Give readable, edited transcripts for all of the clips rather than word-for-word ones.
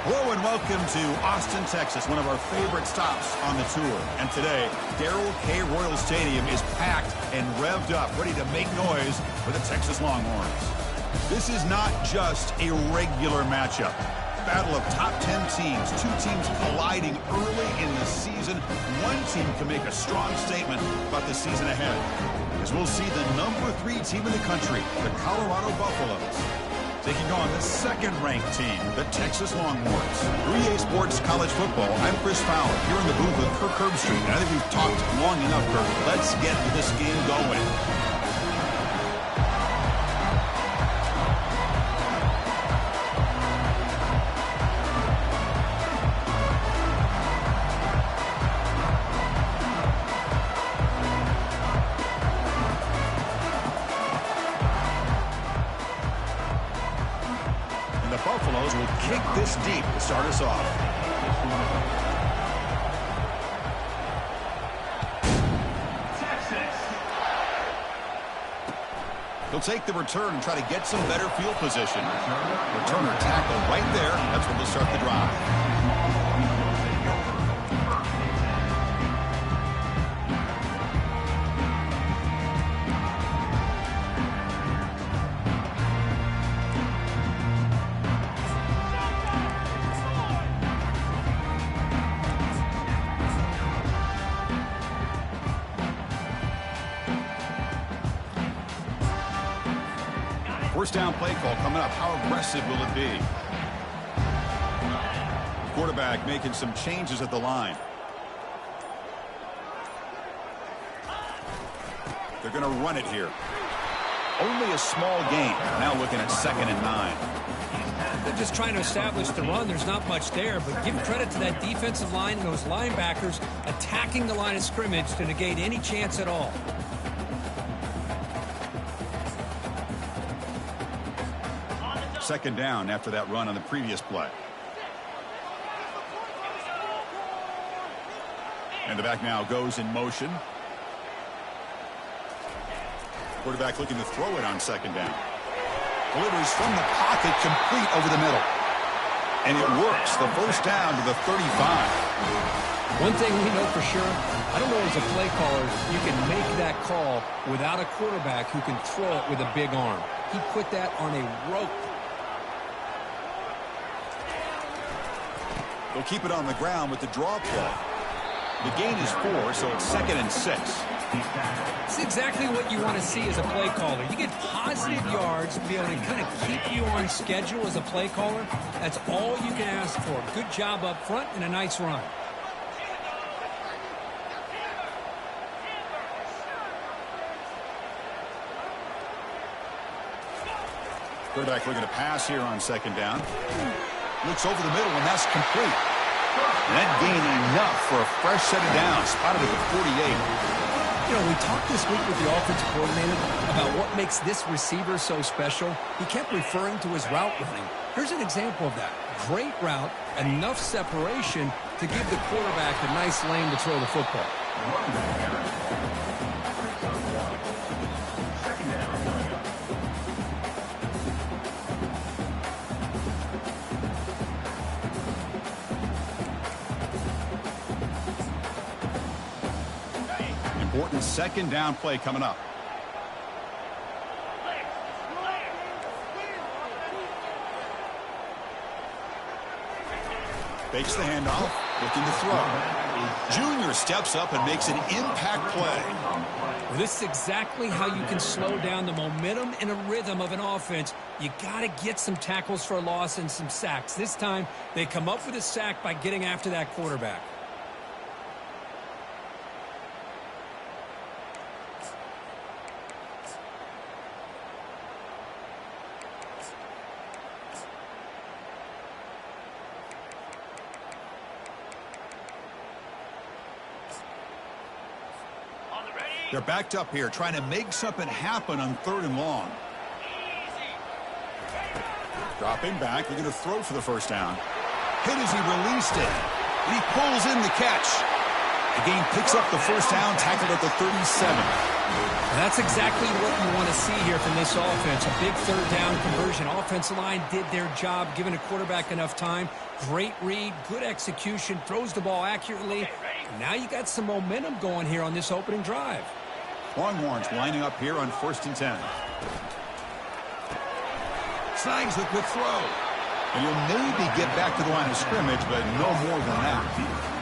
Hello and welcome to Austin, Texas, one of our favorite stops on the tour. And today, Darrell K. Royal Stadium is packed and revved up, ready to make noise for the Texas Longhorns. This is not just a regular matchup. Battle of top 10 teams, two teams colliding early in the season. One team can make a strong statement about the season ahead, as we'll see the number 3 team in the country, the Colorado Buffaloes, taking on the second-ranked team, the Texas Longhorns. 3A Sports College Football, I'm Chris Fowler, here in the booth with Kirk Herbstreit. And I think we've talked long enough, Kirk. Let's get this game going. Buffaloes will kick this deep to start us off. He'll take the return and try to get some better field position. Returner tackle right there. That's where they'll start the drive. First down play call coming up. How aggressive will it be? Quarterback making some changes at the line. They're going to run it here. Only a small gain. Now looking at 2nd and 9. They're just trying to establish the run. There's not much there, but give credit to that defensive line and those linebackers attacking the line of scrimmage to negate any chance at all. Second down after that run on the previous play. And the back now goes in motion. Quarterback looking to throw it on 2nd down. Delivers from the pocket, complete over the middle. And it works. The first down to the 35. One thing we know for sure, I don't know as a play caller, you can make that call without a quarterback who can throw it with a big arm. He put that on a rope. They'll keep it on the ground with the draw play. The gain is 4, so it's 2nd and 6. It's exactly what you want to see as a play caller. You get positive yards to be able to kind of keep you on schedule as a play caller. That's all you can ask for. Good job up front and a nice run. Quarterback looking to pass here on 2nd down. Looks over the middle, and that's complete. And that gain enough for a fresh set of downs. Spotted at the 48. You know, we talked this week with the offensive coordinator about what makes this receiver so special. He kept referring to his route running. Here's an example of that. Great route, enough separation to give the quarterback a nice lane to throw the football. Important 2nd down play coming up. Fakes the handoff, looking to throw. Junior steps up and makes an impact play. Well, this is exactly how you can slow down the momentum and a rhythm of an offense. You got to get some tackles for a loss and some sacks. This time, they come up with a sack by getting after that quarterback. They're backed up here, trying to make something happen on 3rd and long. Dropping back, looking to throw for the first down. Hit as he released it, and he pulls in the catch. The game picks up the first down, tackled at the 37. That's exactly what you want to see here from this offense. A big third down conversion. Offensive line did their job, giving a quarterback enough time. Great read, good execution, throws the ball accurately. And now you got some momentum going here on this opening drive. Longhorns lining up here on 1st and 10. Snags the quick throw. And you'll maybe get back to the line of scrimmage, but no more than that.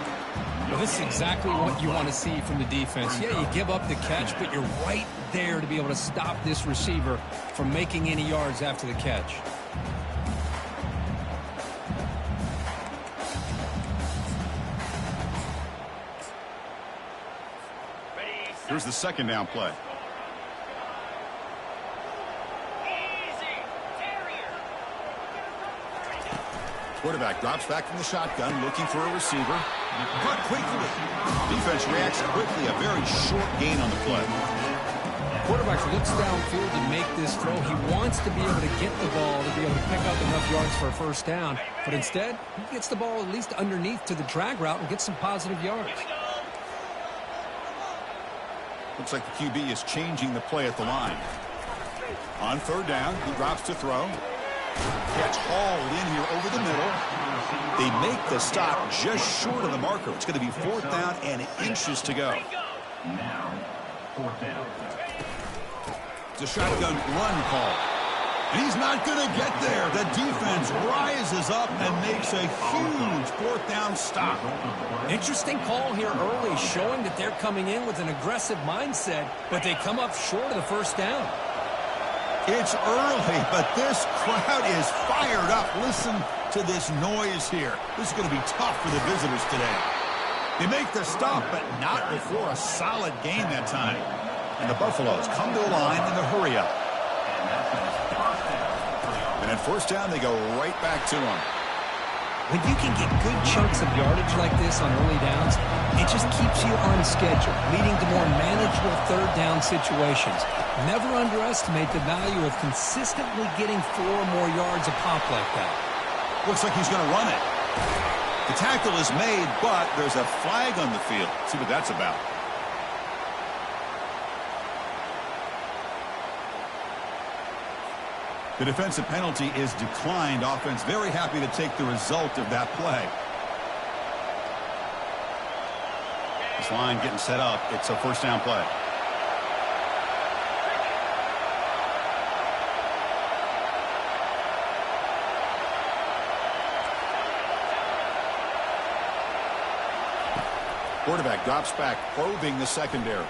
Well, this is exactly what you want to see from the defense. Yeah, you give up the catch, but you're right there to be able to stop this receiver from making any yards after the catch. Here's the second down play. Quarterback drops back from the shotgun, looking for a receiver. Cut quickly. Defense reacts quickly. A very short gain on the play. Quarterback looks downfield to make this throw. He wants to be able to get the ball to be able to pick up enough yards for a first down. But instead, he gets the ball at least underneath to the drag route and gets some positive yards. Looks like the QB is changing the play at the line. On third down, he drops to throw. Catch hauled in here over the middle. They make the stop just short of the marker. It's going to be 4th down and inches to go. Now, 4th down. It's a shotgun run call. And he's not going to get there. The defense rises up and makes a huge 4th down stop. Interesting call here early, showing that they're coming in with an aggressive mindset, but they come up short of the first down. It's early, but this crowd is fired up. Listen to this noise here. This is going to be tough for the visitors today. They make the stop, but not before a solid game that time. And the Buffaloes come to the line in the hurry up. And at first down, they go right back to him. When you can get good chunks of yardage like this on early downs, it just keeps you on schedule, leading to more manageable third down situations. Never underestimate the value of consistently getting 4 or more yards a pop like that. Looks like he's going to run it. The tackle is made, but there's a flag on the field. Let's see what that's about. The defensive penalty is declined. Offense very happy to take the result of that play. This line getting set up. It's a first down play. Quarterback drops back, probing the secondary.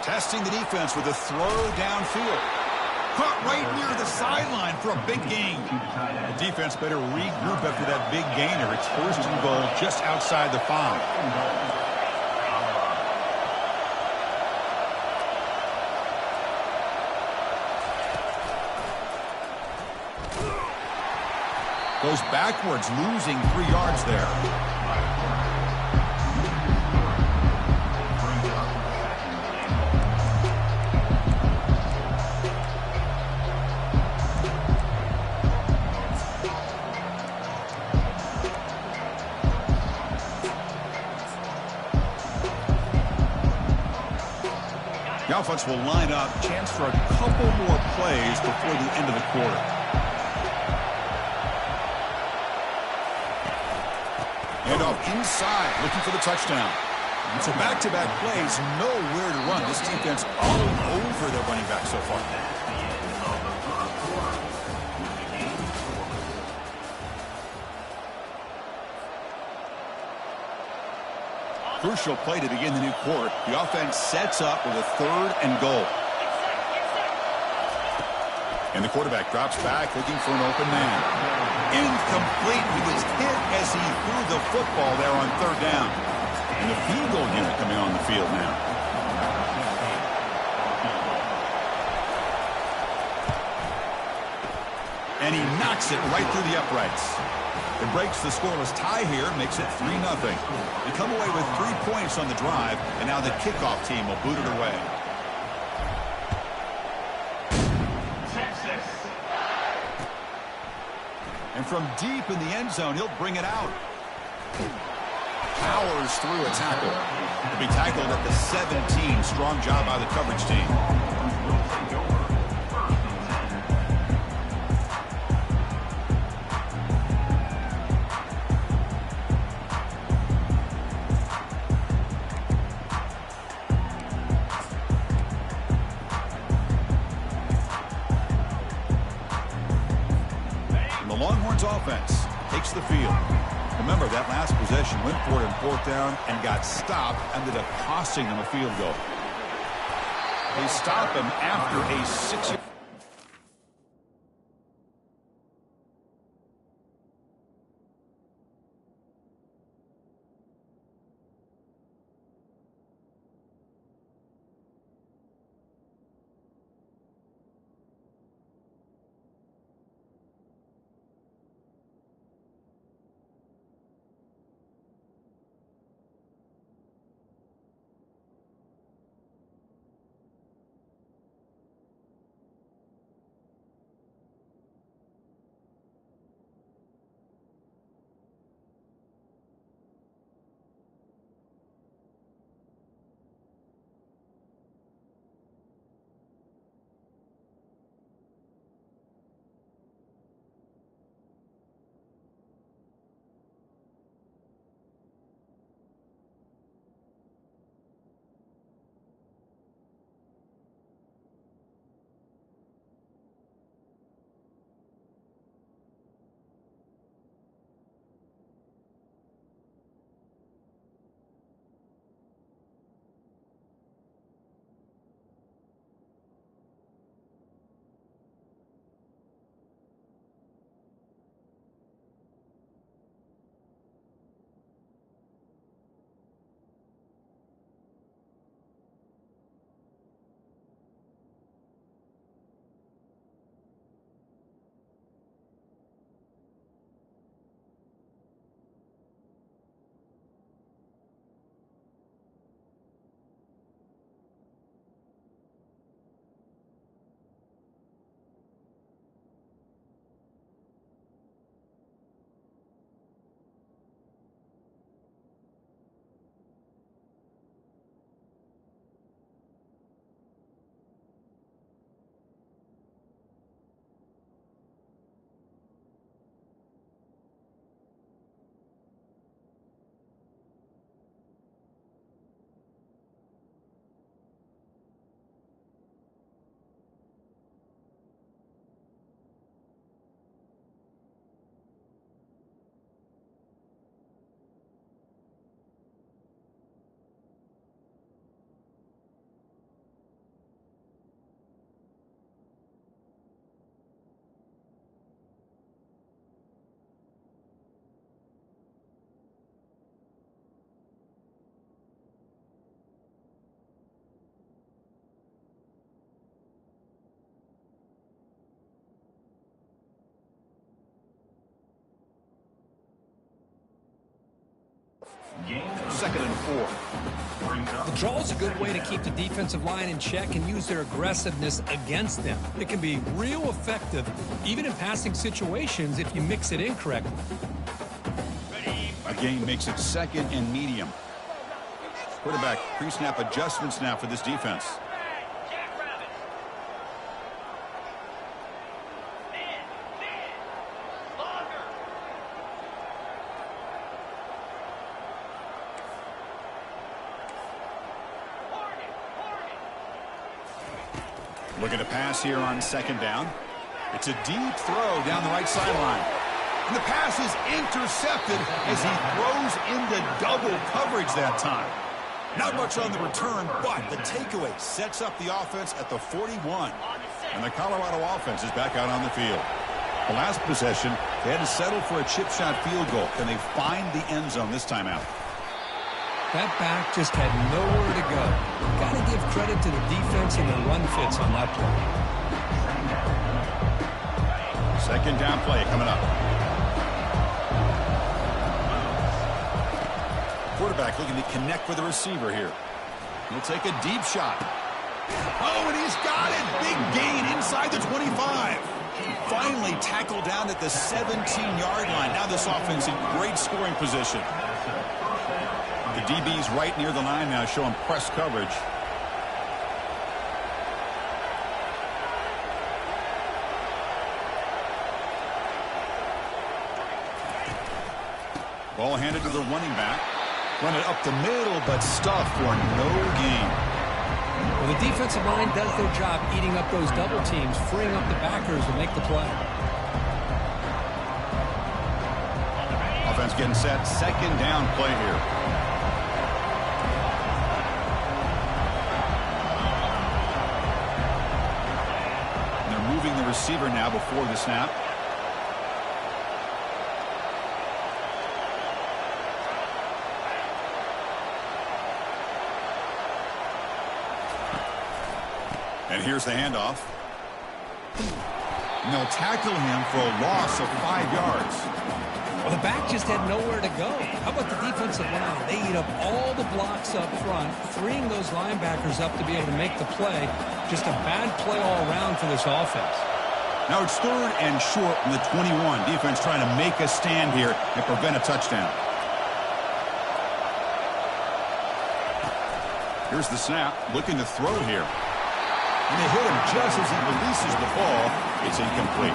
Testing the defense with a throw downfield. Caught right near the sideline for a big gain. The defense better regroup after that big gainer. It's 1st and goal just outside the 5. Goes backwards, losing 3 yards there. The offense will line up. Chance for a couple more plays before the end of the quarter. And off inside, looking for the touchdown. And so back-to-back plays, nowhere to run. This defense all over their running back so far. Crucial play to begin the new quarter. The offense sets up with a 3rd and goal. And the quarterback drops back, looking for an open man. Incomplete. He was hit as he threw the football there on 3rd down. And the field goal unit coming on the field now. And he knocks it right through the uprights. It breaks the scoreless tie here, makes it 3-0. They come away with 3 points on the drive, and now the kickoff team will boot it away. And from deep in the end zone, he'll bring it out. powers through a tackle. To be tackled at the 17. Strong job by the coverage team. And the Longhorns offense takes the field. Remember, that last possession went for it in 4th down and got stopped, ended up costing them a field goal. They stop him after a 6-yard. Second and 4. The draw is a good way to keep the defensive line in check and use their aggressiveness against them. It can be real effective, even in passing situations, if you mix it in correctly. Again, makes it 2nd and medium. Quarterback pre-snap adjustments now for this defense. Looking to pass here on 2nd down. It's a deep throw down the right sideline. And the pass is intercepted as he throws into double coverage that time. Not much on the return, but the takeaway sets up the offense at the 41. And the Colorado offense is back out on the field. The last possession, they had to settle for a chip shot field goal. Can they find the end zone this time out? That back just had nowhere to go. Got to give credit to the defense and the run fits on that play. 2nd down play coming up. Quarterback looking to connect with the receiver here. He'll take a deep shot. Oh, and he's got it. Big gain inside the 25. Finally tackled down at the 17-yard line. Now this offense in great scoring position. The DB's right near the line now, showing press coverage. Ball handed to the running back. Run it up the middle, but stuffed for no gain. Well, the defensive line does their job eating up those double teams, freeing up the backers to make the play. Offense getting set. Second down play here. And they're moving the receiver now before the snap. And here's the handoff. And they'll tackle him for a loss of 5 yards. Well, the back just had nowhere to go. How about the defensive line? They eat up all the blocks up front, freeing those linebackers up to be able to make the play. Just a bad play all around for this offense. Now it's 3rd and short from the 21. Defense trying to make a stand here and prevent a touchdown. Here's the snap. Looking to throw here. And they hit him just as he releases the ball. It's incomplete.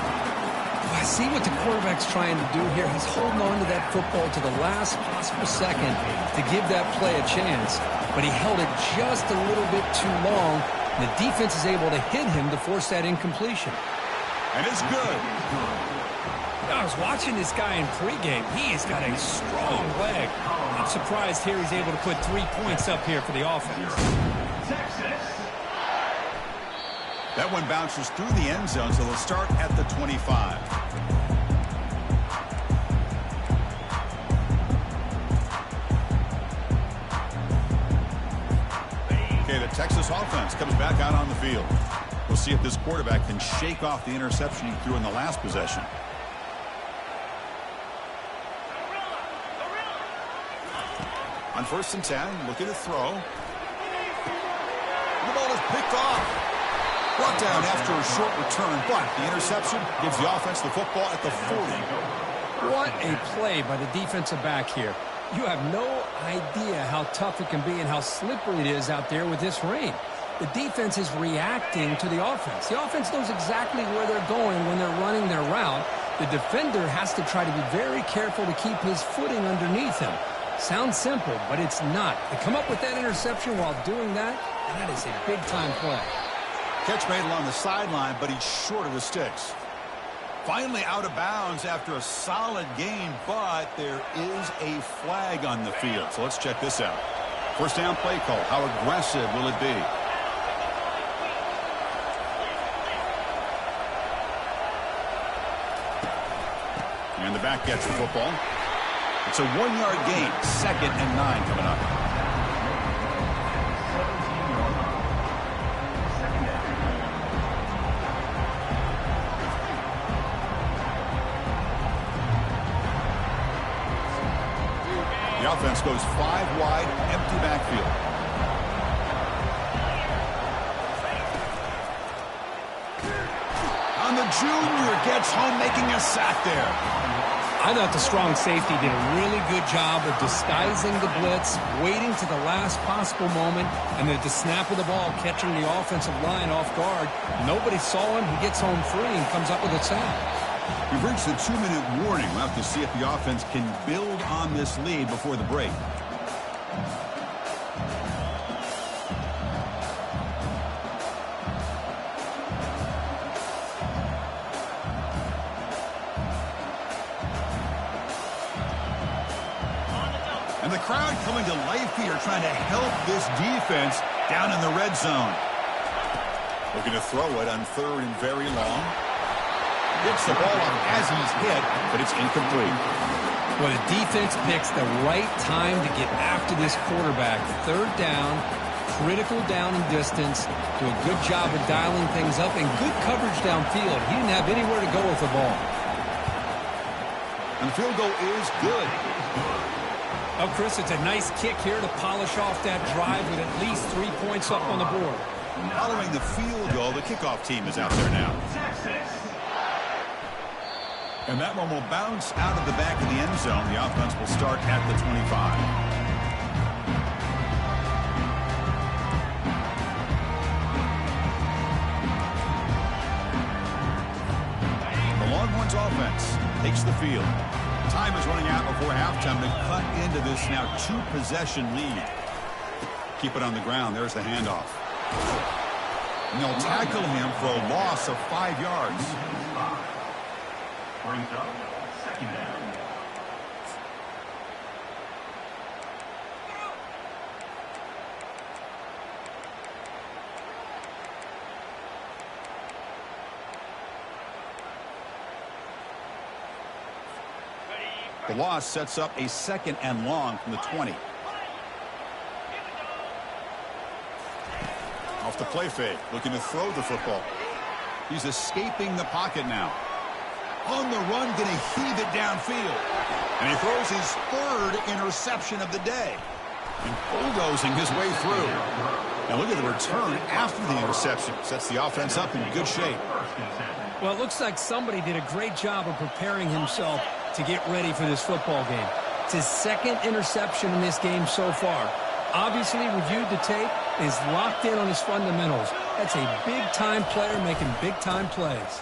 I see what the quarterback's trying to do here. He's holding on to that football to the last possible second to give that play a chance. But he held it just a little bit too long. The defense is able to hit him to force that incompletion. And it's good. I was watching this guy in pregame. He has got a strong leg. I'm surprised here he's able to put 3 points up here for the offense. That one bounces through the end zone, so they'll start at the 25. Okay, the Texas offense comes back out on the field. We'll see if this quarterback can shake off the interception he threw in the last possession. On 1st and 10, looking to throw. The ball is picked off. Brought down after a short return, but the interception gives the offense the football at the 40. What a play by the defensive back here. You have no idea how tough it can be and how slippery it is out there with this rain. The defense is reacting to the offense. The offense knows exactly where they're going when they're running their route. The defender has to try to be very careful to keep his footing underneath him. Sounds simple, but it's not. To come up with that interception while doing that, that is a big-time play. Catch made along the sideline, but he's short of the sticks. Finally out of bounds after a solid game, but there is a flag on the field. So let's check this out. 1st down play call. How aggressive will it be? And the back gets the football. It's a 1-yard gain. 2nd and 9 coming up. The offense goes 5 wide, empty backfield. On the junior, gets home, making a sack there. I thought the strong safety did a really good job of disguising the blitz, waiting to the last possible moment, and then at the snap of the ball, catching the offensive line off guard. Nobody saw him. He gets home free and comes up with a sack. We've reached the 2-minute warning. We'll have to see if the offense can build on this lead before the break. And the crowd coming to life here, trying to help this defense down in the red zone. Looking to throw it on 3rd and very long. Gets the ball up as he's hit, but it's incomplete. Well, the defense picks the right time to get after this quarterback. 3rd down, critical down and distance. Do a good job of dialing things up and good coverage downfield. He didn't have anywhere to go with the ball. And the field goal is good. Oh, Chris, it's a nice kick here to polish off that drive with at least 3 points up on the board. Following the field goal, the kickoff team is out there now. And that one will bounce out of the back of the end zone. The offense will start at the 25. takes the field. Time is running out before halftime to cut into this now 2-possession lead. Keep it on the ground. There's the handoff. And they'll tackle him for a loss of 5 yards. Brings up second down. The loss sets up a 2nd and long from the 20. Off the play fake, looking to throw the football. He's escaping the pocket now. On the run, going to heave it downfield. And he throws his 3rd interception of the day. And bulldozing his way through. Now look at the return after the interception. Sets the offense up in good shape. Well, it looks like somebody did a great job of preparing himself to get ready for this football game. It's his 2nd interception in this game so far. Obviously reviewed the tape, is locked in on his fundamentals. That's a big-time player making big-time plays.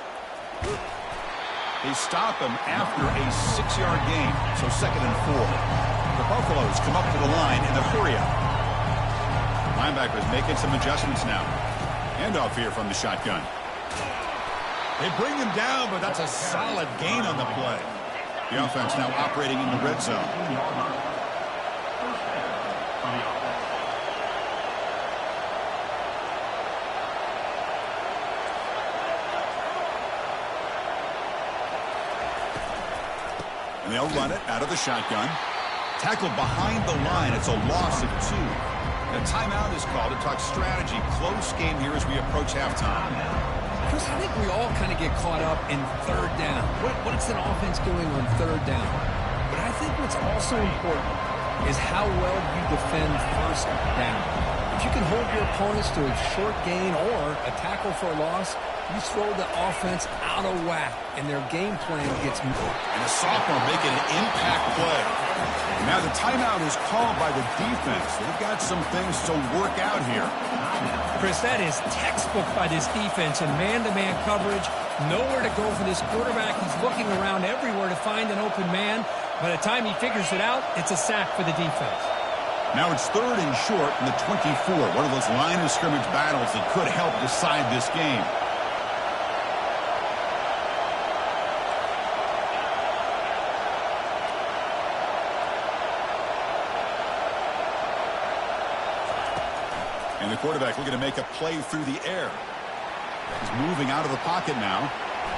They stop him after a 6-yard gain, so 2nd and 4. The Buffaloes come up to the line in the hurry-up. Linebackers making some adjustments now. Handoff here from the shotgun. They bring him down, but that's a solid gain on the play. The offense now operating in the red zone. And they'll run it out of the shotgun. Tackled behind the line. It's a loss of 2. And a timeout is called to talk strategy. Close game here as we approach halftime. Chris, I think we all kind of get caught up in 3rd down. What's an offense doing on 3rd down? But I think what's also important is how well you defend 1st down. If you can hold your opponents to a short gain or a tackle for a loss, you throw the offense out of whack, and their game plan gets moved. And a sophomore making an impact play. Now the timeout is called by the defense. They've got some things to work out here. Chris, that is textbook by this defense in man-to-man coverage. Nowhere to go for this quarterback. He's looking around everywhere to find an open man. By the time he figures it out, it's a sack for the defense. Now it's 3rd and short in the 24. One of those line of scrimmage battles that could help decide this game. And the quarterback looking to make a play through the air. He's moving out of the pocket now.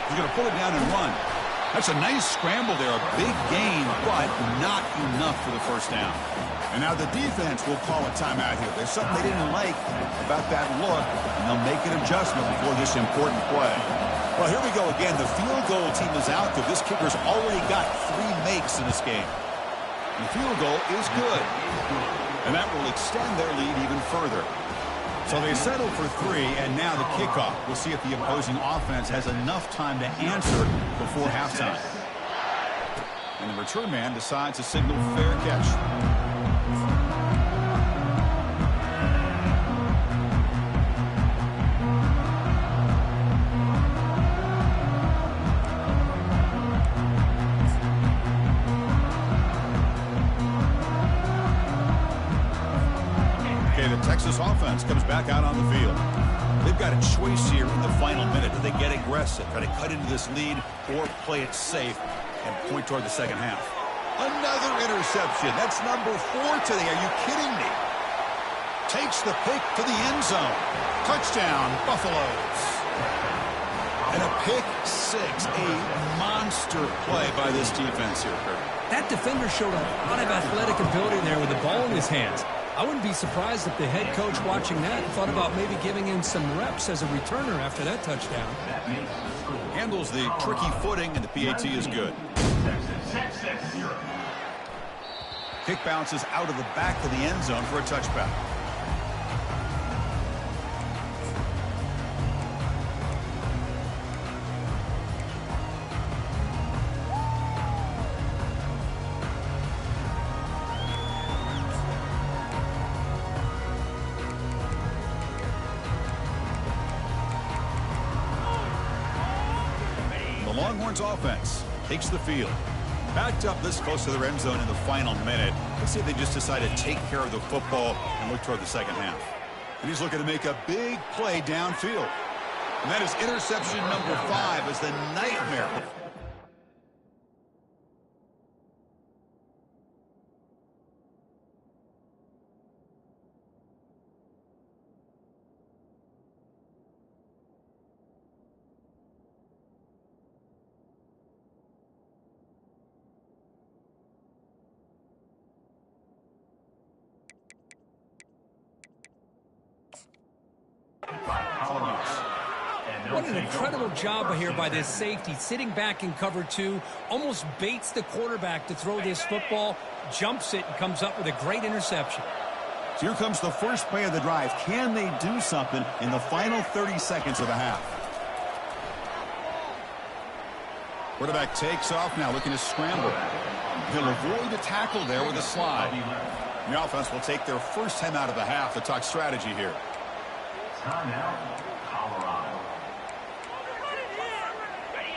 He's going to pull it down and run. That's a nice scramble there. A big gain, but not enough for the 1st down. And now the defense will call a timeout here. There's something they didn't like about that look, and they'll make an adjustment before this important play. Well, here we go again. The field goal team is out there. This kicker's already got 3 makes in this game. And the field goal is good. And that will extend their lead even further. So they settle for 3, and now the kickoff. We'll see if the opposing offense has enough time to answer before halftime. And the return man decides to signal fair catch. Texas offense comes back out on the field. They've got a choice here in the final minute. Do they get aggressive, try to cut into this lead, or play it safe and point toward the 2nd half? Another interception. That's number 4 today. Are you kidding me? Takes the pick to the end zone. Touchdown, Buffaloes. And a pick 6. A monster play by this defense here, Kurt. That defender showed a lot of athletic ability there with the ball in his hands. I wouldn't be surprised if the head coach watching that thought about maybe giving him some reps as a returner after that touchdown. Handles the tricky footing, and the PAT is good. Kick bounces out of the back of the end zone for a touchback. Longhorns offense takes the field. Backed up this close to the end zone in the final minute. Let's see if they just decide to take care of the football and look toward the second half. And he's looking to make a big play downfield. And that is interception number 5 as the nightmare. What an incredible job here by this safety, sitting back in cover 2, almost baits the quarterback to throw this football, jumps it, and comes up with a great interception. So here comes the first play of the drive. Can they do something in the final 30 seconds of the half? Quarterback takes off now, looking to scramble. He'll avoid the tackle there with a slide. The offense will take their first time out of the half to talk strategy here. Timeout, Colorado.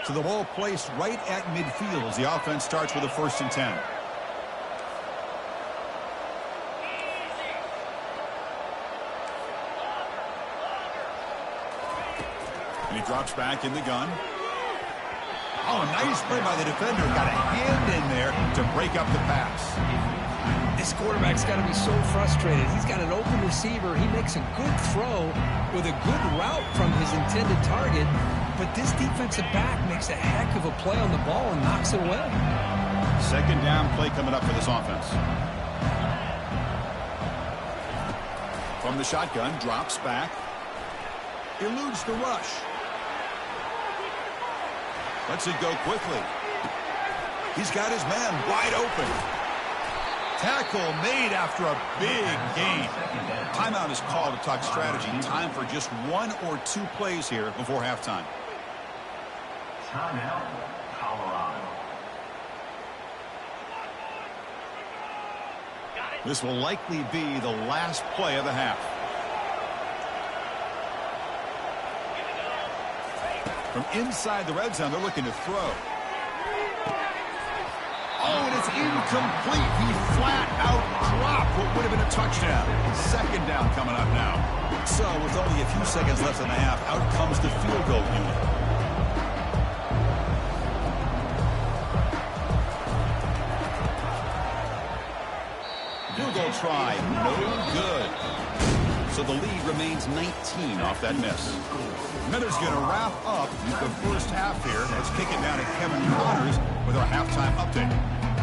So the ball placed right at midfield as the offense starts with a 1st and 10. And he drops back in the gun. Oh, nice play by the defender. Got a hand in there to break up the pass. This quarterback's got to be so frustrated. He's got an open receiver. He makes a good throw with a good route from his intended target, but this defensive back makes a heck of a play on the ball and knocks it away. Second down play coming up for this offense. From the shotgun, drops back. Eludes the rush. Lets it go quickly. He's got his man wide open. Tackle made after a big gain. Timeout is called to talk strategy. Time for just 1 or 2 plays here before halftime. Timeout, Colorado. This will likely be the last play of the half. From inside the red zone, they're looking to throw. Oh, and it's incomplete. He flat out dropped what would have been a touchdown. Second down coming up now. So with only a few seconds left in the half, out comes the field goal unit. Field goal try, no good. So the lead remains 19 off that miss. Miller's going to wrap up the first half here. Let's kick it down to Kevin Connors with our halftime update.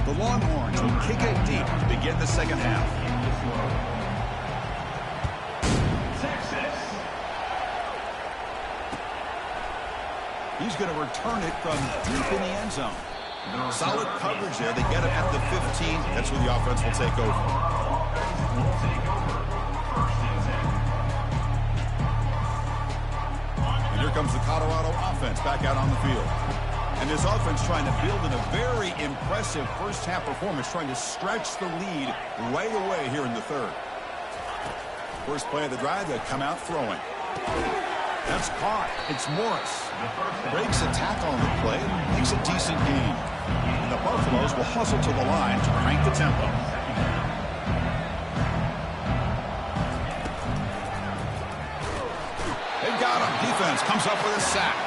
The Longhorns will kick it deep to begin the second half. Texas. He's going to return it from deep in the end zone. Solid coverage there. They get him at the 15. That's where the offense will take over. And here comes the Colorado offense back out on the field. And this offense trying to build in a very impressive first half performance, trying to stretch the lead right away here in the third. First play of the drive, they come out throwing. That's caught. It's Morris. Breaks a tackle on the play, makes a decent gain. And the Buffaloes will hustle to the line to crank the tempo. They got him. Defense comes up with a sack.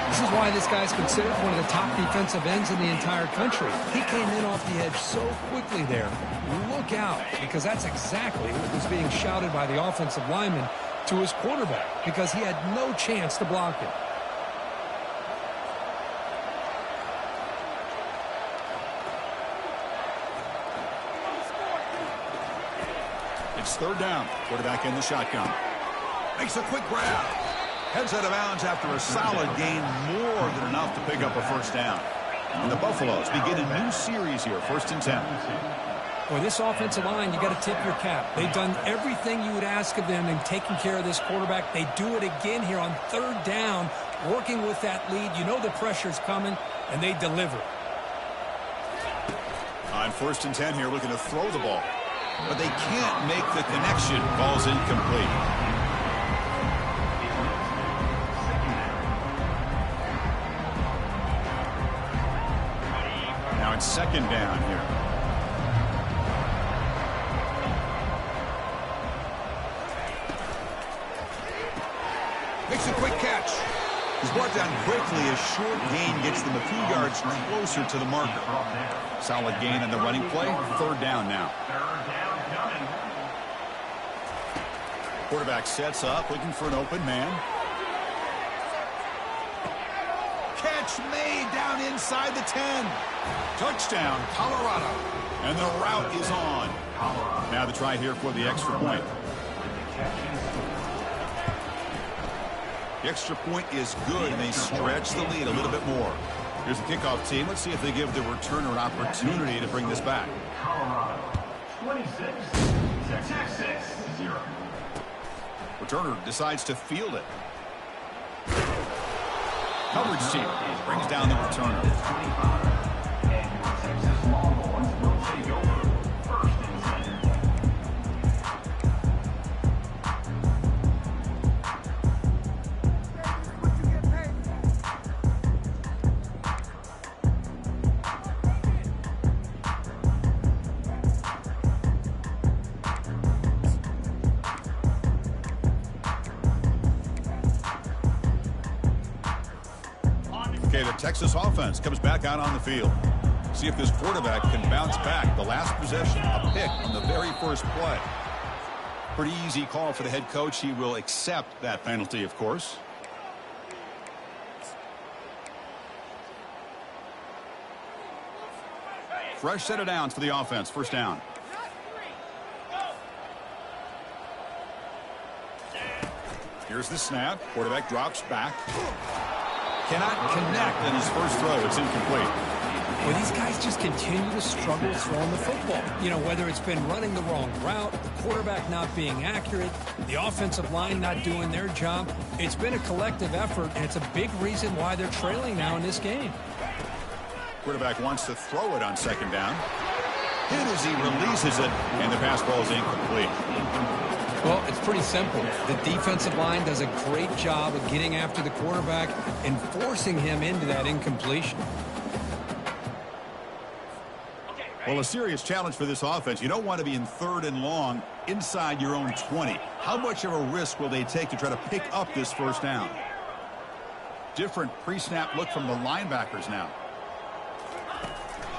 This is why this guy's considered one of the top defensive ends in the entire country. He came in off the edge so quickly there. Look out, because that's exactly what was being shouted by the offensive lineman to his quarterback, because he had no chance to block it. It's third down. Quarterback in the shotgun. Makes a quick grab. Heads out of bounds after a solid gain, more than enough to pick up a first down. And the Buffaloes begin a new series here, 1st and 10. Boy, this offensive line, you got to tip your cap. They've done everything you would ask of them in taking care of this quarterback. They do it again here on third down, working with that lead. You know the pressure's coming, and they deliver. On 1st and 10 here, looking to throw the ball. But they can't make the connection. Ball's incomplete. second down here. Makes a quick catch. He's brought down quickly. A short gain gets them a few yards closer to the marker. Solid gain on the running play. Third down now. Quarterback sets up, looking for an open man. Catch made down inside the 10. Touchdown, Colorado. And the route is on. Now the try here for the extra point. The extra point is good, and they stretch the lead a little bit more. Here's the kickoff team. Let's see if they give the returner an opportunity to bring this back. Colorado 26, Texas 0. Returner decides to field it. Coverage team brings down the returner. And your Texas Longhorns will take over first and 10. Okay, the Texas offense comes back out on the field. See if this quarterback can bounce back. The last possession, a pick on the very first play. Pretty easy call for the head coach. He will accept that penalty, of course. Fresh set of downs for the offense. First down. Here's the snap. Quarterback drops back. Cannot connect on his first throw. It's incomplete. Well, these guys just continue to struggle throwing the football. You know, whether it's been running the wrong route, the quarterback not being accurate, the offensive line not doing their job. It's been a collective effort, and it's a big reason why they're trailing now in this game. Quarterback wants to throw it on second down. Hit as he releases it, and the pass ball is incomplete. Well, it's pretty simple. The defensive line does a great job of getting after the quarterback and forcing him into that incompletion. Well, a serious challenge for this offense. You don't want to be in third and long inside your own 20. How much of a risk will they take to try to pick up this first down? Different pre-snap look from the linebackers now.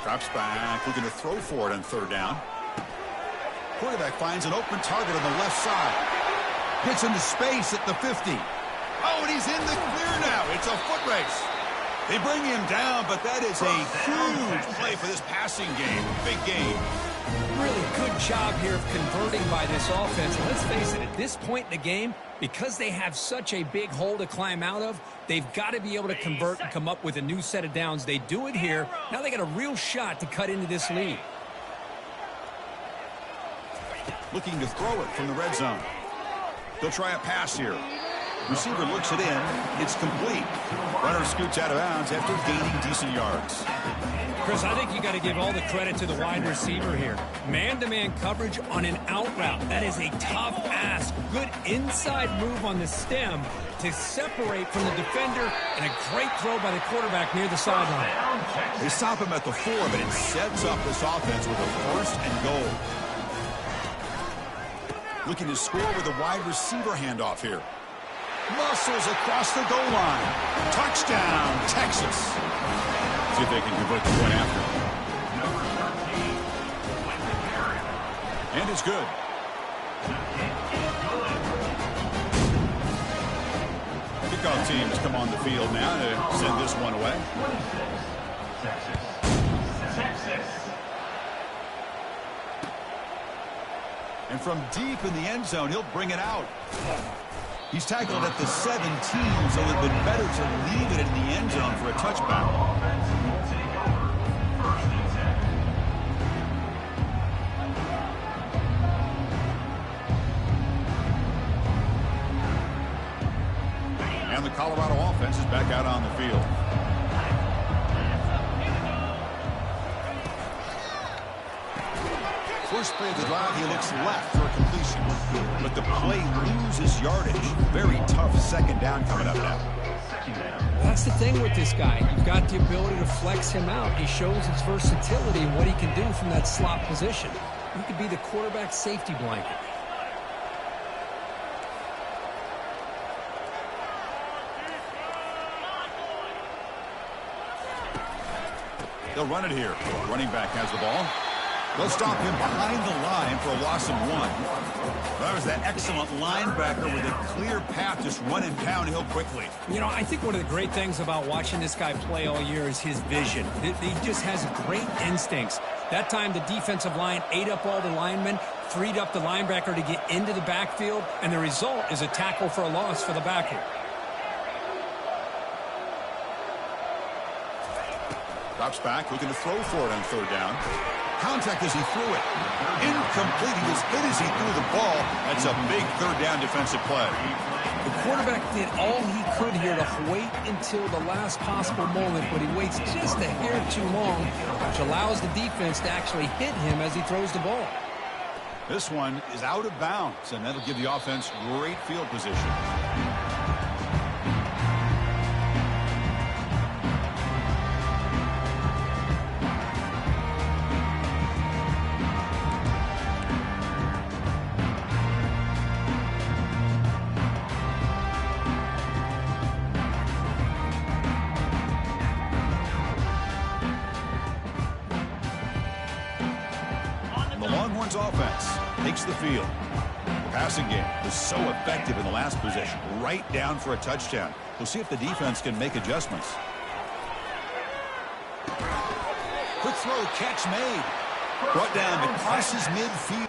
Drops back, looking to throw for it on third down. Quarterback finds an open target on the left side. Hits into space at the 50. Oh, and he's in the clear now. It's a foot race. They bring him down, but that is a huge play for this passing game. Big game. Really good job here of converting by this offense. And let's face it, at this point in the game, because they have such a big hole to climb out of, they've got to be able to convert and come up with a new set of downs. They do it here. Now they got a real shot to cut into this lead. Looking to throw it from the red zone. They'll try a pass here. Receiver looks it in. It's complete. Runner scoots out of bounds after gaining decent yards. Chris, I think you got to give all the credit to the wide receiver here. Man-to-man coverage on an out route. That is a tough ask. Good inside move on the stem to separate from the defender, and a great throw by the quarterback near the sideline. They stop him at the 4, but it sets up this offense with a first and goal. Looking to score with a wide receiver handoff here. Muscles across the goal line. Touchdown, Texas. See if they can convert the point after. And it's good. Kickoff teams come on the field now to send this one away. Texas. And from deep in the end zone, he'll bring it out. He's tackled at the 17, so it would have been better to leave it in the end zone for a touchback. And the Colorado offense is back out on the field. First play of the drive, he looks left for a completion. But the play loses yardage. Very tough second down coming up now. Second down. That's the thing with this guy. You've got the ability to flex him out. He shows his versatility and what he can do from that slot position. He could be the quarterback safety blanket. They'll run it here. Running back has the ball. They'll stop him behind the line for a loss of 1. That was that excellent linebacker with a clear path just running downhill quickly. You know, I think one of the great things about watching this guy play all year is his vision. He just has great instincts. That time the defensive line ate up all the linemen, freed up the linebacker to get into the backfield, and the result is a tackle for a loss for the backer. Drops back, looking to throw for it on 3rd down. Contact as he threw it. Incomplete. He was hit as he threw the ball. That's a big 3rd down defensive play. The quarterback did all he could here to wait until the last possible moment, but he waits just a hair too long, which allows the defense to actually hit him as he throws the ball. This one is out of bounds, and that'll give the offense great field position. Offense takes the field. The passing game was so effective in the last possession, right down for a touchdown. We'll see if the defense can make adjustments. Quick throw, catch made. Brought down to crosses midfield.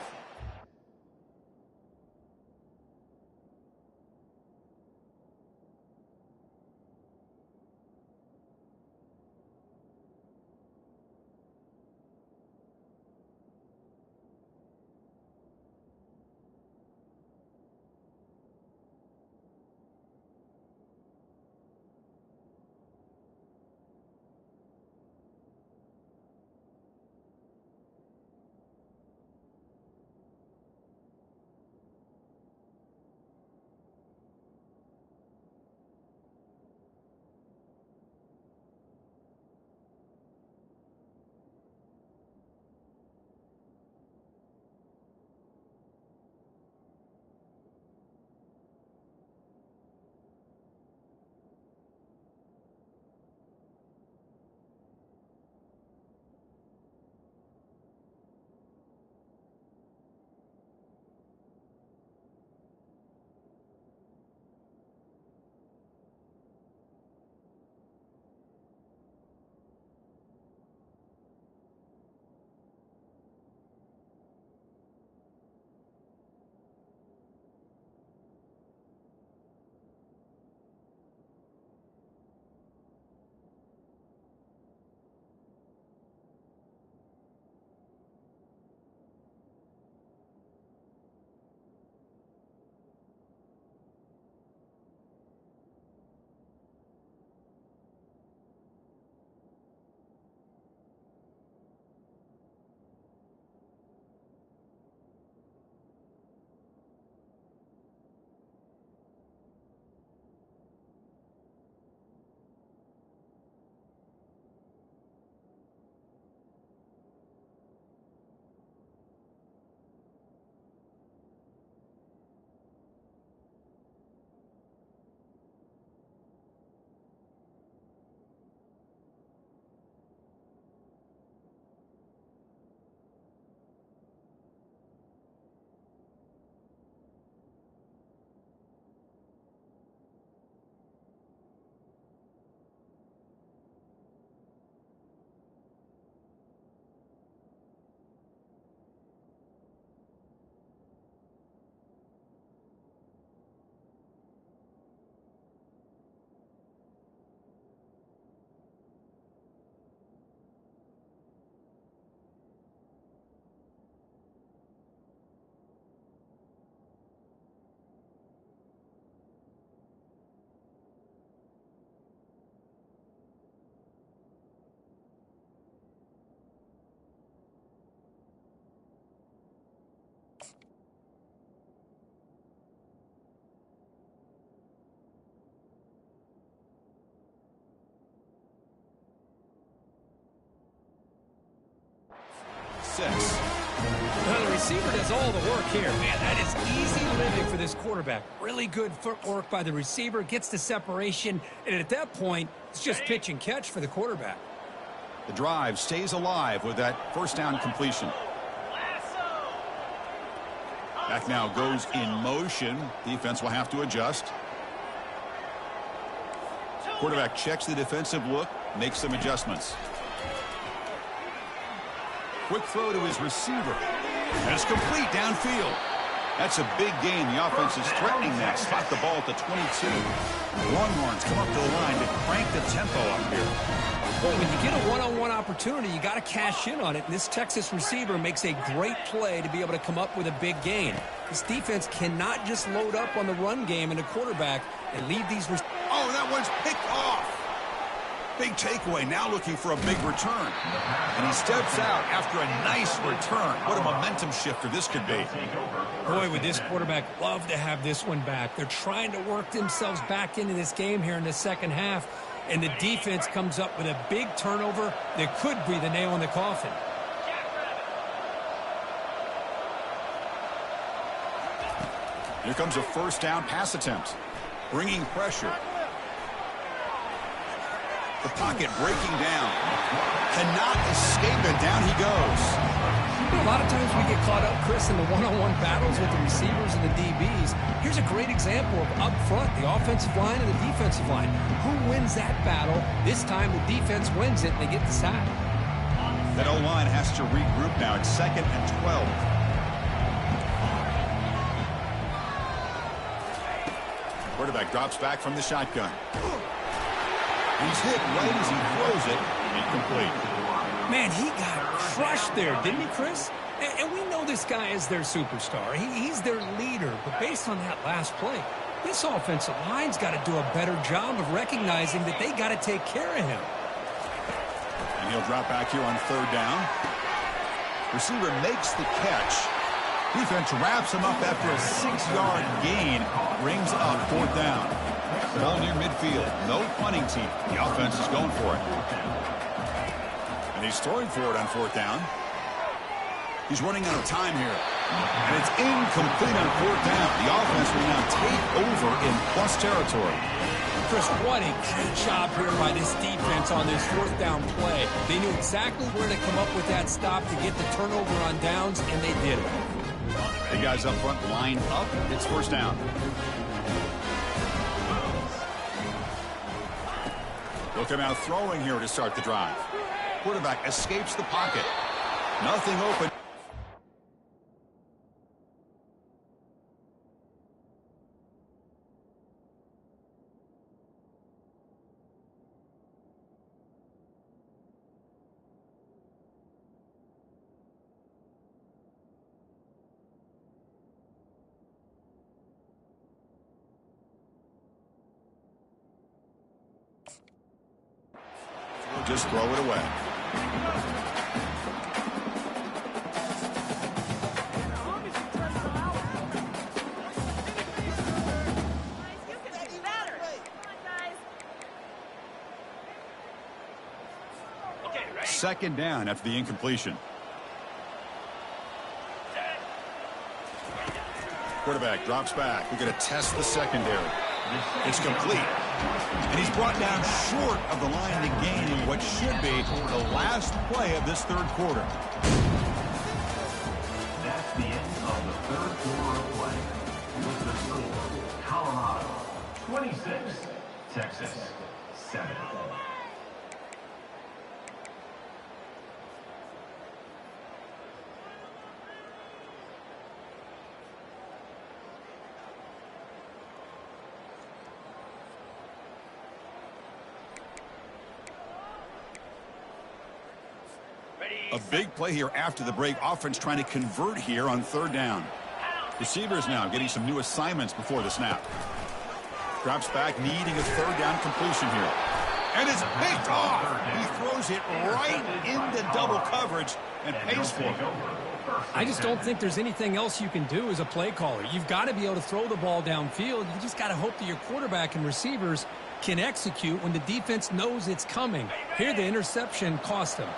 6. Well, the receiver does all the work here, man. That is easy living for this quarterback. Really good footwork by the receiver, gets the separation, and at that point, it's just pitch and catch for the quarterback. The drive stays alive with that first down completion. Back now goes in motion. Defense will have to adjust. Quarterback checks the defensive look, makes some adjustments. Quick throw to his receiver. And it's complete downfield. That's a big gain. The offense is threatening that. Spot the ball at the 22. Longhorns come up to the line to crank the tempo up here. Well, when you get a one-on-one opportunity, you got to cash in on it. And this Texas receiver makes a great play to be able to come up with a big gain. This defense cannot just load up on the run game and the quarterback and leave these. Oh, that one's picked off. Big takeaway, now looking for a big return. And he steps out after a nice return. What a momentum shifter this could be. Boy, would this quarterback love to have this one back. They're trying to work themselves back into this game here in the second half. And the defense comes up with a big turnover that could be the nail in the coffin. Here comes a first down pass attempt. Bringing pressure. The pocket breaking down. Cannot escape it. Down he goes. A lot of times we get caught up, Chris, in the one-on-one battles with the receivers and the DBs. Here's a great example of up front, the offensive line and the defensive line. Who wins that battle? This time the defense wins it and they get the sack. That O-line has to regroup now. It's 2nd and 12. Quarterback drops back from the shotgun. He's hit right as he throws it. Incomplete. Man, he got crushed there, didn't he, Chris? And we know this guy is their superstar. He's their leader. But based on that last play, this offensive line's got to do a better job of recognizing that they got to take care of him. And he'll drop back here on 3rd down. Receiver makes the catch. Defense wraps him up after a 6-yard gain. Brings up 4th down. Ball near midfield. No punting team. The offense is going for it. And he's throwing for it on 4th down. He's running out of time here. And it's incomplete on 4th down. The offense will now take over in plus territory. Chris, what a great job here by this defense on this 4th down play. They knew exactly where to come up with that stop to get the turnover on downs, and they did it. The guys up front line up. It's 1st down. They'll come out throwing here to start the drive. Quarterback escapes the pocket. Nothing open. Just throw it away. Second down after the incompletion. Quarterback drops back. We're going to test the secondary. It's complete. And he's brought down short of the line to gain in what should be the last play of this 3rd quarter. That's the end of the 3rd quarter of play. With the score, Colorado 26, Texas 7. A big play here after the break. Offense trying to convert here on 3rd down. Receivers now getting some new assignments before the snap. Drops back, needing a 3rd down completion here. And it's picked off. He throws it right into double coverage and pays for it. I just don't think there's anything else you can do as a play caller. You've got to be able to throw the ball downfield. You just got to hope that your quarterback and receivers can execute when the defense knows it's coming. Here, the interception cost him.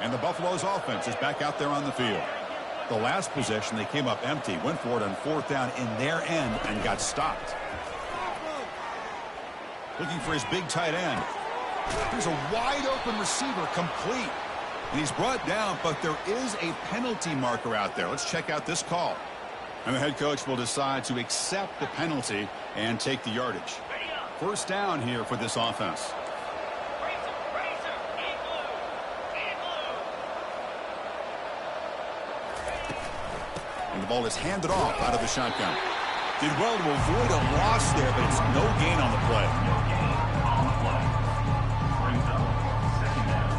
And the Buffalo's offense is back out there on the field. The last possession, they came up empty, went for it on 4th down in their end, and got stopped. Looking for his big tight end. There's a wide open receiver, complete. And he's brought down, but there is a penalty marker out there. Let's check out this call. And the head coach will decide to accept the penalty and take the yardage. 1st down here for this offense. And the ball is handed off out of the shotgun. Did well to avoid a loss there, but it's no gain on the play. Brings up 2nd down.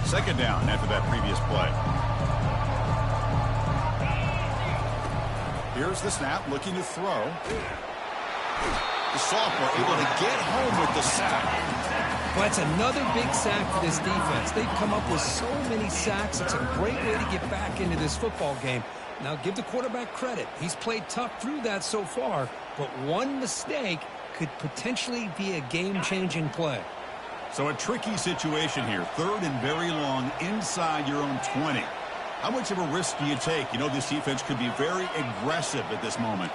2nd down after that previous play. Here's the snap, looking to throw. The sophomore able to get home with the sack. Well, that's another big sack for this defense. They've come up with so many sacks. It's a great way to get back into this football game. Now, give the quarterback credit. He's played tough through that so far, but one mistake could potentially be a game-changing play. So a tricky situation here. 3rd and very long inside your own 20. How much of a risk do you take? You know this defense could be very aggressive at this moment.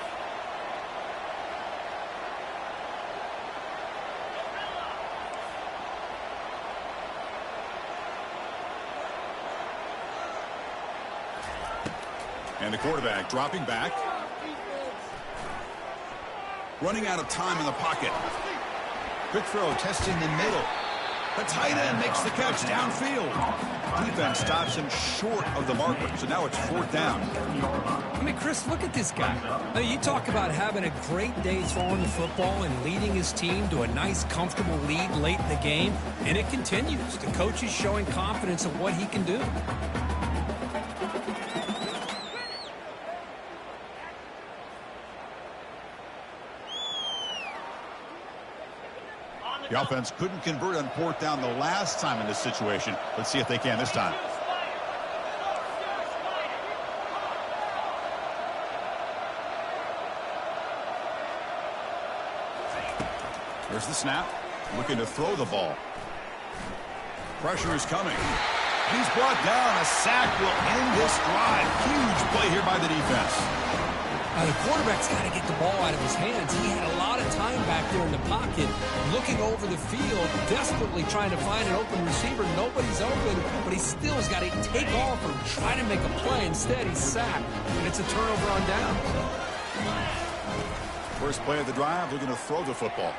And the quarterback dropping back. Running out of time in the pocket. Quick throw, testing the middle. The tight end makes the catch downfield. Defense stops him short of the marker, so now it's 4th down. I mean, Chris, look at this guy. I mean, you talk about having a great day throwing the football and leading his team to a nice, comfortable lead late in the game, and it continues. The coach is showing confidence of what he can do. The offense couldn't convert on 4th down the last time in this situation. Let's see if they can this time. There's the snap. Looking to throw the ball. Pressure is coming. He's brought down. A sack will end this drive. Huge play here by the defense. The quarterback's got to get the ball out of his hands. He had a lot of time back there in the pocket, looking over the field, desperately trying to find an open receiver. Nobody's open, but he still has got to take off or try to make a play. Instead, he's sacked, and it's a turnover on downs. First play of the drive, looking to throw the football.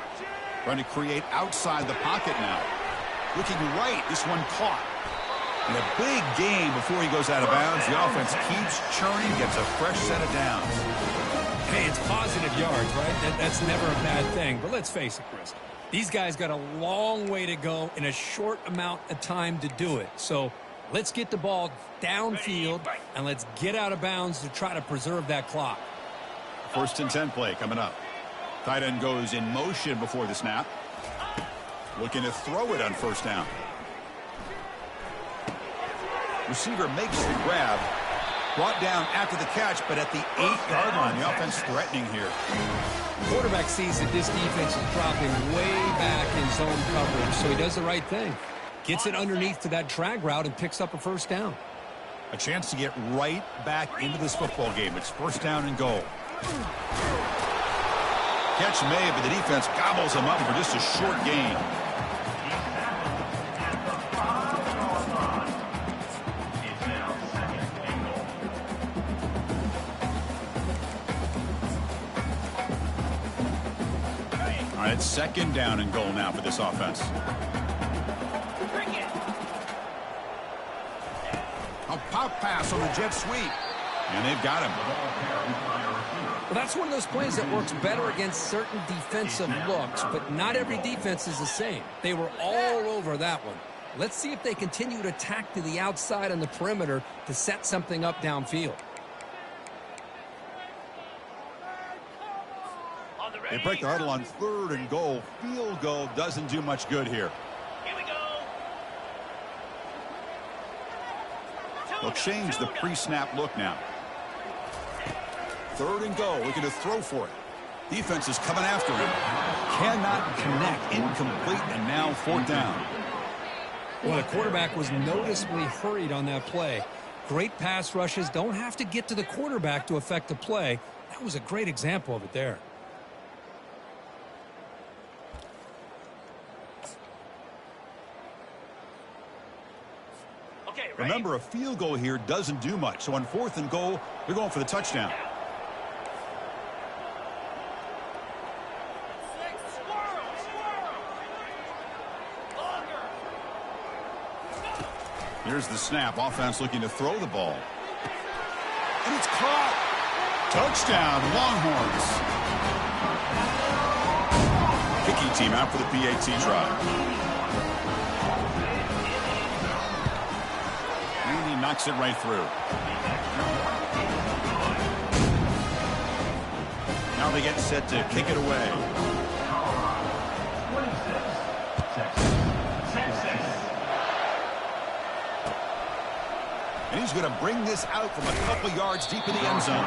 Trying to create outside the pocket now. Looking right, this one caught. And a big game before he goes out of bounds. The offense keeps churning, gets a fresh set of downs. Hey, it's positive yards, right? That's never a bad thing. But let's face it, Chris. These guys got a long way to go in a short amount of time to do it. So let's get the ball downfield, and let's get out of bounds to try to preserve that clock. 1st and 10 play coming up. Tight end goes in motion before the snap. Looking to throw it on 1st down. Receiver makes the grab. Brought down after the catch, but at the 8-yard line. The offense threatening here. Quarterback sees that this defense is dropping way back in zone coverage, so he does the right thing. Gets it underneath to that drag route and picks up a 1st down. A chance to get right back into this football game. It's 1st down and goal. Catch made, but the defense gobbles him up for just a short gain. All right, 2nd down and goal now for this offense. A pop pass on the jet sweep. And they've got him. Well, that's one of those plays that works better against certain defensive looks, but not every defense is the same. They were all over that one. Let's see if they continue to attack to the outside on the perimeter to set something up downfield. They break the huddle on 3rd and goal. Field goal doesn't do much good here. Here we go. They'll change the pre-snap look now. 3rd and goal, looking to throw for it. Defense is coming after him. Cannot connect. Incomplete, and now 4th down. Well, the quarterback was noticeably hurried on that play. Great pass rushes don't have to get to the quarterback to affect the play. That was a great example of it there. Okay, right. Remember, a field goal here doesn't do much. So on 4th and goal, they're going for the touchdown. Here's the snap. Offense looking to throw the ball. And it's caught. Touchdown, Longhorns. Kicking team out for the PAT try. And he knocks it right through. Now they get set to kick it away. And he's going to bring this out from a couple yards deep in the end zone.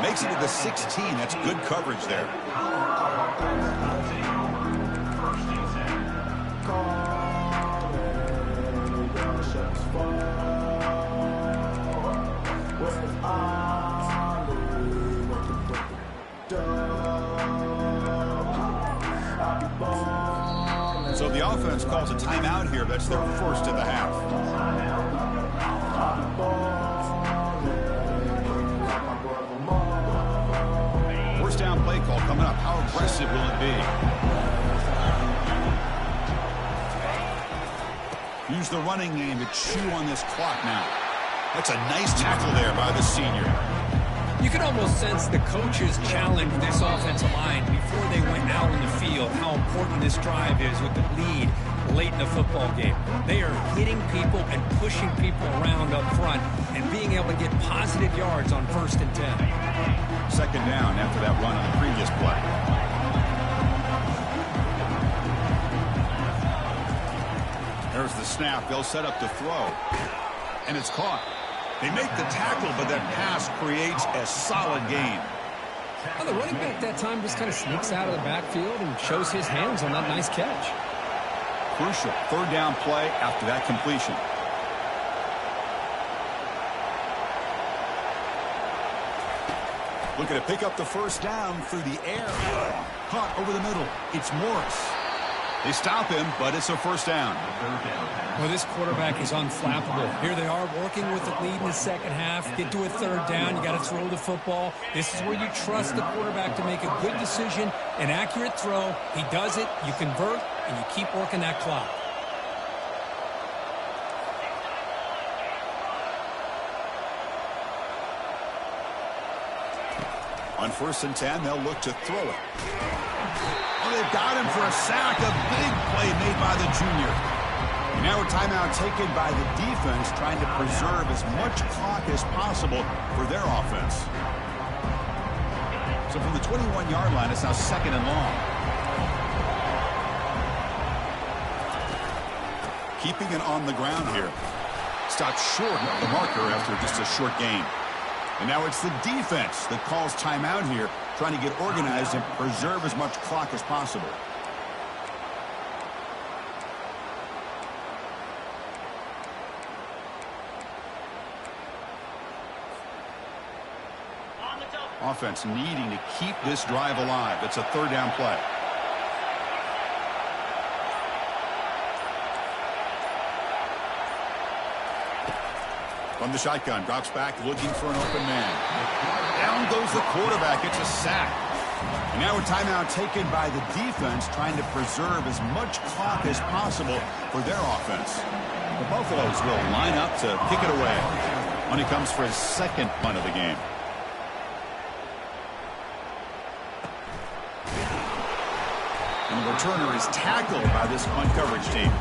Makes it to the 16. That's good coverage there. So the offense calls a timeout here. That's their first of the half. First down play call coming up. How aggressive will it be? Use the running game to chew on this clock now. That's a nice tackle there by the senior. You can almost sense the coaches challenged this offensive line before they went out in the field, how important this drive is with the lead late in the football game. They are hitting people and pushing people around up front and being able to get positive yards on 1st and 10. 2nd down after that run on the previous play. There's the snap. They'll set up to throw. And it's caught. They make the tackle, but that pass creates a solid gain. Well, the running back that time just kind of sneaks out of the backfield and shows his hands on that nice catch. Crucial 3rd down play after that completion. Looking to pick up the 1st down through the air. Caught over the middle. It's Morris. They stop him, but it's a 1st down. Well, this quarterback is unflappable. Here they are working with the lead in the 2nd half. Get to a 3rd down. You got to throw the football. This is where you trust the quarterback to make a good decision, an accurate throw. He does it, you convert, and you keep working that clock. On 1st and 10, they'll look to throw it. Oh, they've got him for a sack. A big play made by the junior. Now a timeout taken by the defense, trying to preserve as much clock as possible for their offense. So from the 21-yard line, it's now 2nd and long. Keeping it on the ground here. Stopped short of the marker after just a short gain. And now it's the defense that calls timeout here, trying to get organized and preserve as much clock as possible. Offense needing to keep this drive alive. It's a 3rd down play. From the shotgun, drops back, looking for an open man. Down goes the quarterback. It's a sack. And now a timeout taken by the defense, trying to preserve as much clock as possible for their offense. The Buffaloes will line up to kick it away when he comes for his 2nd punt of the game. And the returner is tackled by this punt coverage team.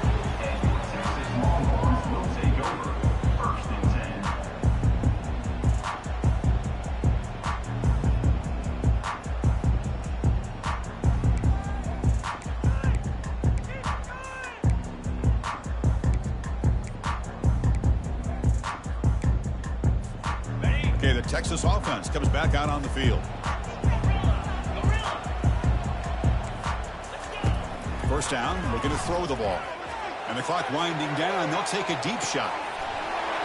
Okay, the Texas offense comes back out on the field. First down, looking to throw the ball. And the clock winding down, they'll take a deep shot.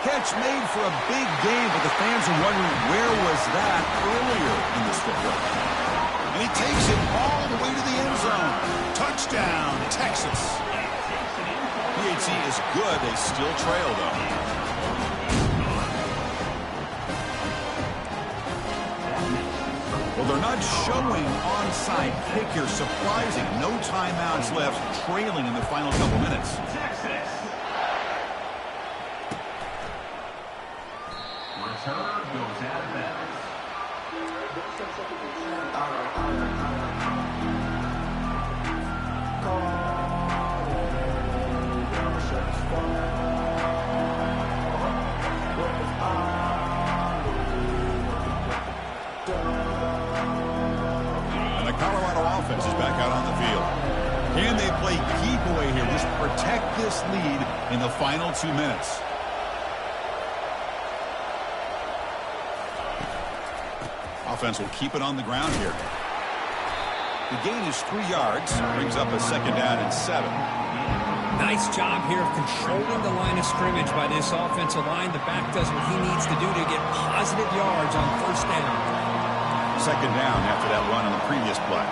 Catch made for a big gain, but the fans are wondering where was that earlier in this football. And he takes it all the way to the end zone. Touchdown, Texas. PAT is good. They still trail, though. Well, they're not showing onside kick here. Surprising. No timeouts left, trailing in the final couple minutes. Texas. Return goes out of bounds. Colorado offense is back out on the field. Can they play keep away here? Just protect this lead in the final 2 minutes. Offense will keep it on the ground here. The gain is 3 yards. Brings up a second down and 7. Nice job here of controlling the line of scrimmage by this offensive line. The back does what he needs to do to get positive yards on first down. Second down after that run on the previous play.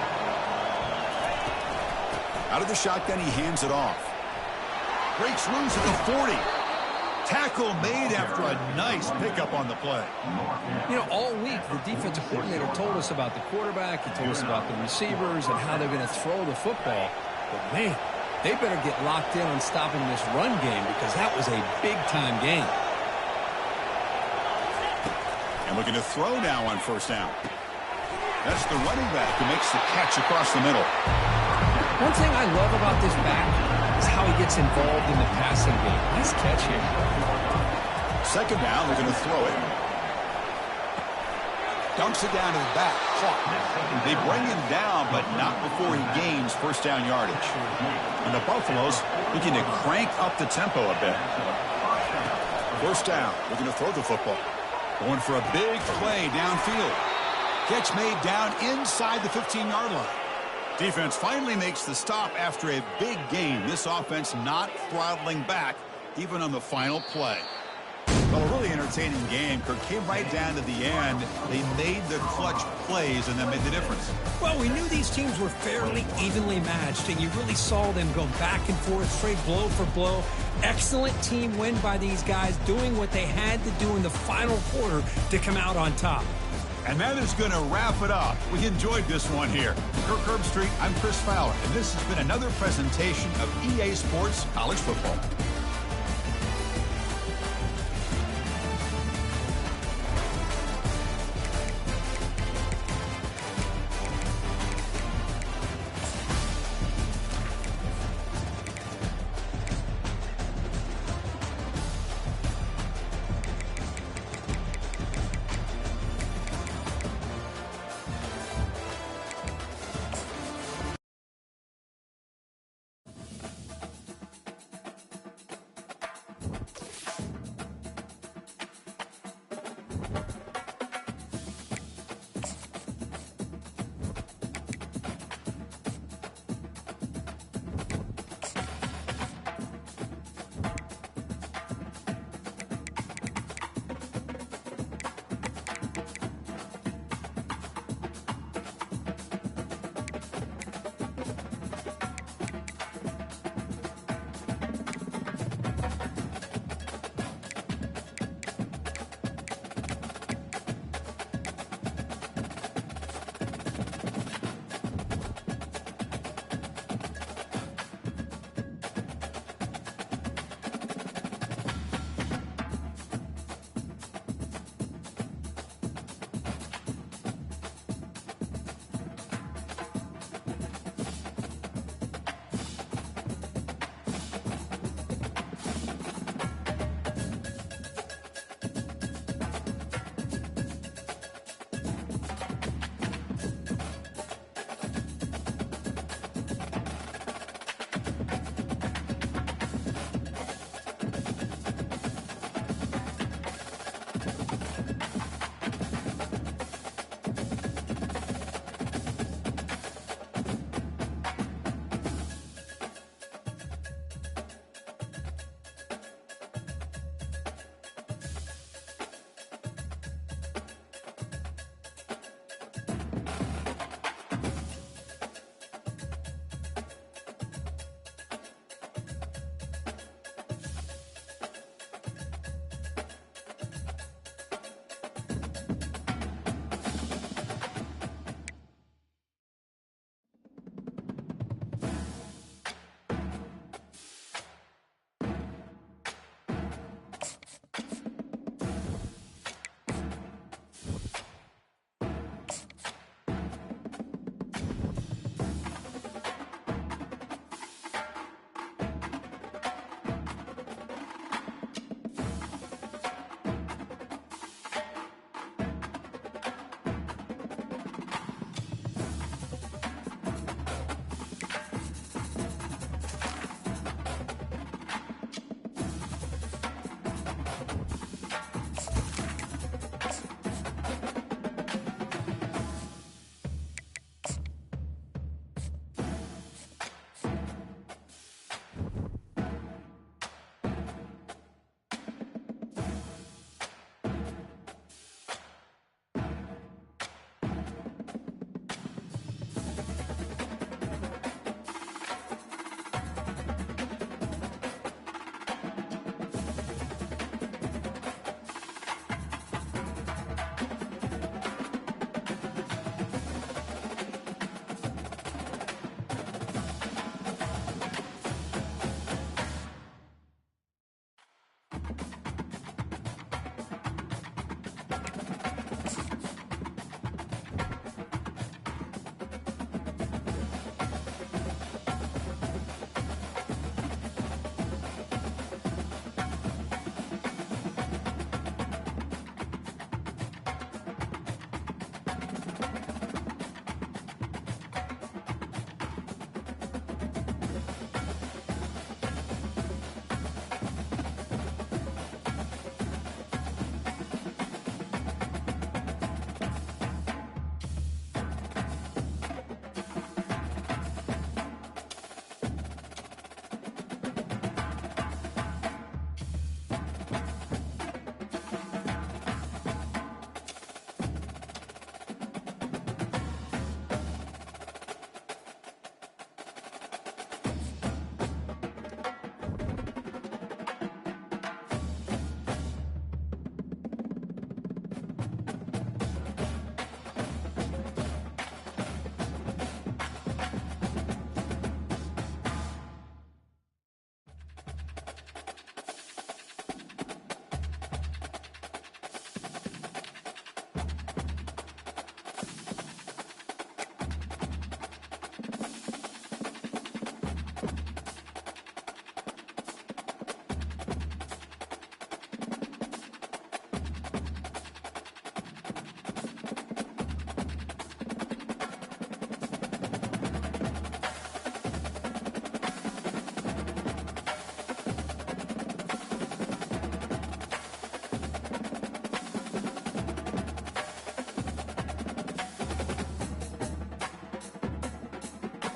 Out of the shotgun, he hands it off. Breaks loose at the 40. Tackle made after a nice pickup on the play. You know, all week, the defensive coordinator told us about the quarterback. He told us about the receivers and how they're going to throw the football. But, man, they better get locked in on stopping this run game because that was a big-time game. And looking to throw now on first down. That's the running back who makes the catch across the middle. One thing I love about this back is how he gets involved in the passing game. Nice catch here. Second down, they're going to throw it. Dunks it down to the back. Caught. They bring him down, but not before he gains first down yardage. And the Buffaloes looking to crank up the tempo a bit. First down, they're going to throw the football. Going for a big play downfield. Catch made down inside the 15-yard line. Defense finally makes the stop after a big gain. This offense not throttling back, even on the final play. Well, a really entertaining game. Kirk came right down to the end. They made the clutch plays, and that made the difference. Well, we knew these teams were fairly evenly matched, and you really saw them go back and forth, trade blow for blow. Excellent team win by these guys, doing what they had to do in the final quarter to come out on top. And that is going to wrap it up. We enjoyed this one here. Kirk Herbstreit, I'm Chris Fowler, and this has been another presentation of EA Sports College Football.